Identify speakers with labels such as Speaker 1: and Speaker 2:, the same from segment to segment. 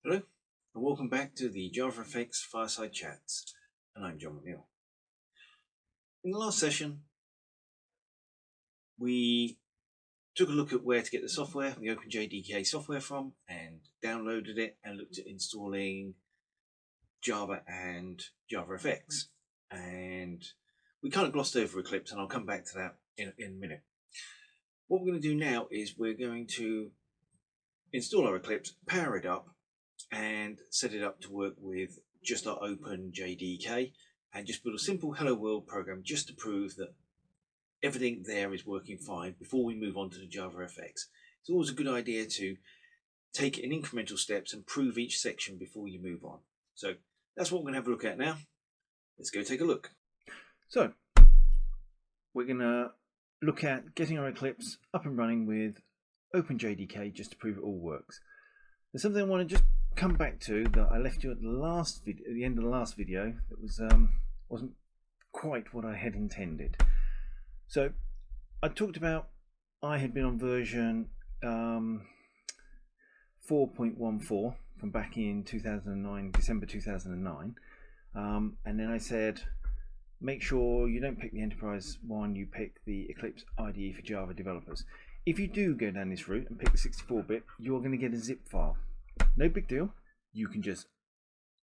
Speaker 1: Hello, and welcome back to the JavaFX Fireside Chats, and I'm John McNeil. In the last session, we took a look at where to get the software, the OpenJDK software from, and downloaded it and looked at installing Java and JavaFX. And we kind of glossed over Eclipse, and I'll come back to that in a minute. What we're going to do now is we're going to install our Eclipse, power it up, and set it up to work with just our OpenJDK and just build a simple hello world program just to prove that everything there is working fine before we move on to the JavaFX. It's always a good idea to take it in incremental steps and prove each section before you move on. So that's what we're going to have a look at now. Let's go take a look. So we're going to look at getting our Eclipse up and running with OpenJDK just to prove it all works. There's something I want to just come back to that I left you at the end of the last video that wasn't quite what I had intended. So I talked about I had been on version 4.14 from back in 2009, December 2009, and then I said make sure you don't pick the enterprise one, you pick the Eclipse IDE for Java developers. If you do go down this route and pick the 64-bit, you're going to get a zip file. No big deal. You can just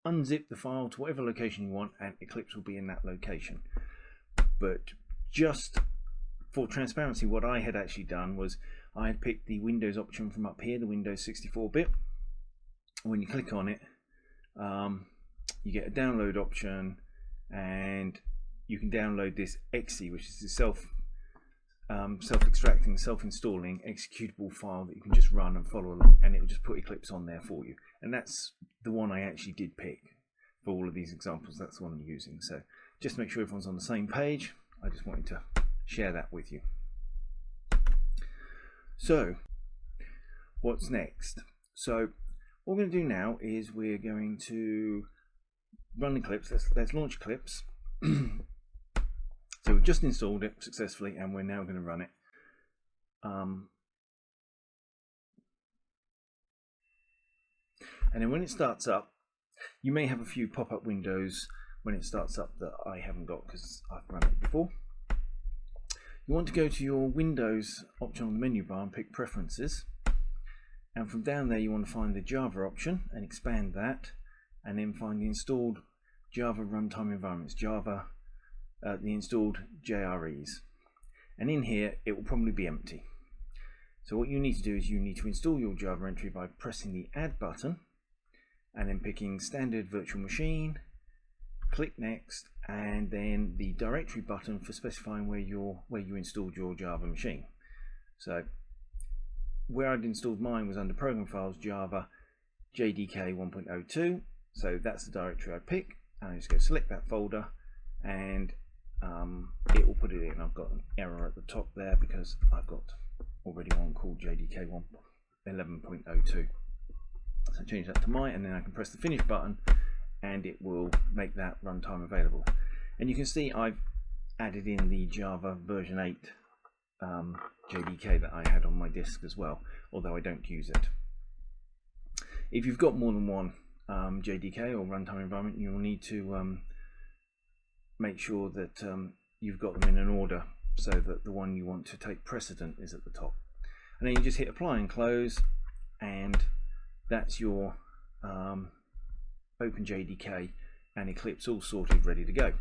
Speaker 1: unzip the file to whatever location you want and Eclipse will be in that location. But just for transparency, what I had actually done was I had picked the Windows option from up here, the Windows 64-bit. When you click on it, you get a download option and you can download this exe, which is the self-extracting, self-installing executable file that you can just run and follow along, and it will just put Eclipse on there for you. And that's the one I actually did pick for all of these examples. That's the one I'm using. So just to make sure everyone's on the same page, I just wanted to share that with you. So what's next? So what we're going to do now is we're going to run Eclipse. Let's launch Eclipse. So we've just installed it successfully and we're now going to run it. And then when it starts up, you may have a few pop-up windows when it starts up that I haven't got because I've run it before. You want to go to your Windows option on the menu bar and pick Preferences. And from down there you want to find the Java option and expand that, and then find the installed Java runtime environments, the installed JREs, and in here it will probably be empty. So what you need to do is you need to install your Java entry by pressing the Add button and then picking Standard Virtual Machine, click Next, and then the Directory button for specifying where you installed your Java machine. So where I'd installed mine was under Program Files, Java, JDK 1.02, so that's the directory I pick, and I just go select that folder and it will put it in. I've got an error at the top there because I've got already one called JDK 11.02. So change that to mine, and then I can press the finish button and it will make that runtime available. And you can see I've added in the Java version 8 JDK that I had on my disk as well, although I don't use it. If you've got more than one JDK or runtime environment, you will need to make sure that you've got them in an order so that the one you want to take precedent is at the top. And then you just hit apply and close, and that's your OpenJDK and Eclipse all sorted, ready to go.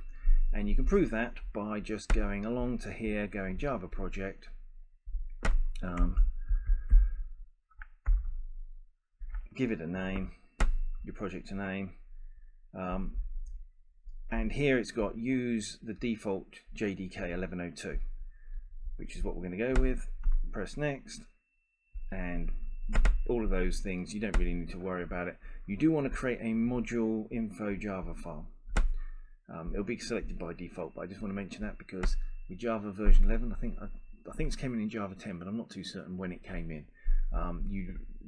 Speaker 1: And you can prove that by just going along to here, going Java project, give it a name, your project a name, and here it's got use the default JDK 11.02, which is what we're going to go with. Press next, and all of those things you don't really need to worry about it. You do want to create a module info Java file. It'll be selected by default, but I just want to mention that because with Java version 11, I think it's came in Java 10, but I'm not too certain when it came in.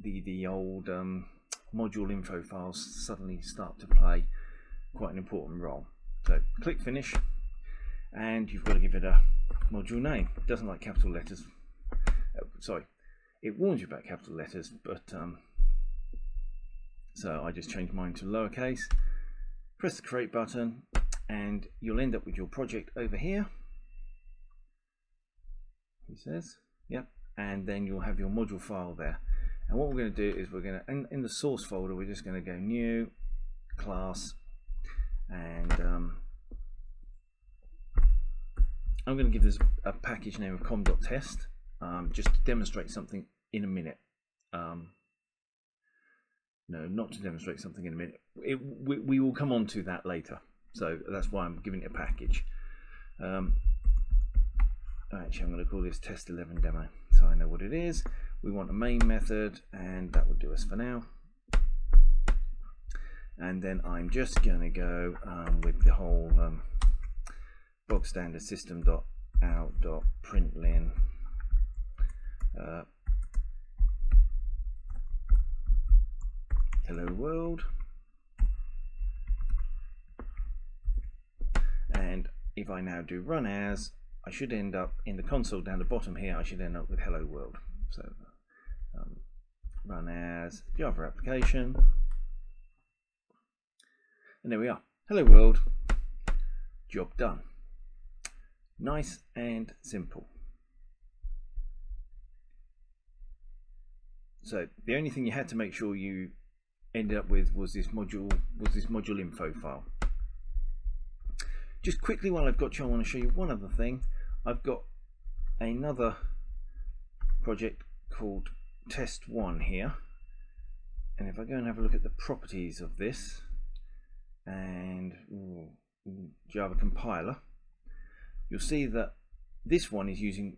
Speaker 1: The old module info files suddenly start to play quite an important role. So click finish, and you've got to give it a module name. It doesn't like capital letters. Sorry, it warns you about capital letters, but so I just changed mine to lowercase. Press the create button and you'll end up with your project over here. He says, yep, and then you'll have your module file there. And what we're going to do is we're going to, in the source folder, we're just going to go new, class, and I'm going to give this a package name of com.test, just to demonstrate something in a minute. No, not to demonstrate something in a minute. We will come on to that later. So that's why I'm giving it a package. Actually, I'm going to call this test 11 demo, so I know what it is. We want a main method, and that will do us for now. And then I'm just going to go with the whole bog standard system.out.println hello world. And if I now do run as, I should end up in the console down the bottom here, I should end up with hello world. So run as Java application, and there we are, hello world, job done. Nice and simple. So the only thing you had to make sure you ended up with was this module info file. Just quickly, while I've got you, I want to show you one other thing. I've got another project called test1 here, and if I go and have a look at the properties of this and Java compiler, you'll see that this one is using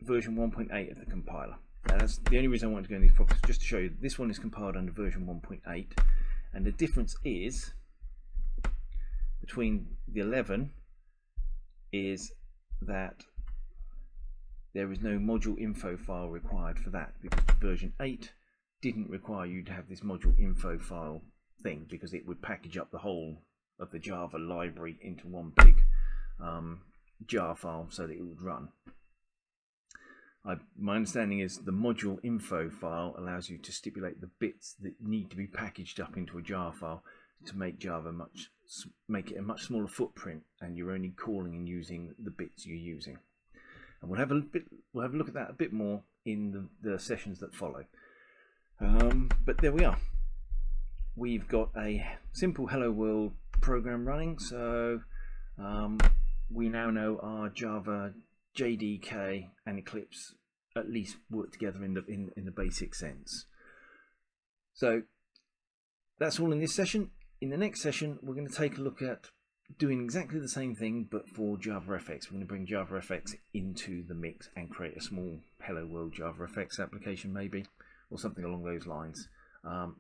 Speaker 1: version 1.8 of the compiler. Now that's the only reason I want to go in these properties, just to show you this one is compiled under version 1.8, and the difference is between the 11 is that there is no module info file required for that, because version 8 didn't require you to have this module info file thing, because it would package up the whole of the Java library into one big jar file so that it would run. My understanding is the module info file allows you to stipulate the bits that need to be packaged up into a jar file to make Java make it a much smaller footprint, and you're only calling and using the bits you're using. And we'll have a look at that a bit more in the sessions that follow. But there we are. We've got a simple hello world program running, so we now know our Java JDK and Eclipse at least work together in the basic sense. So that's all in this session. In the next session, we're going to take a look at doing exactly the same thing, but for JavaFX. We're going to bring JavaFX into the mix and create a small hello world JavaFX application, maybe, or something along those lines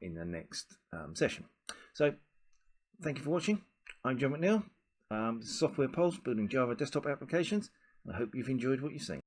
Speaker 1: in the next session. So thank you for watching. I'm John McNeil, Software Pulse, building Java desktop applications. I hope you've enjoyed what you've seen.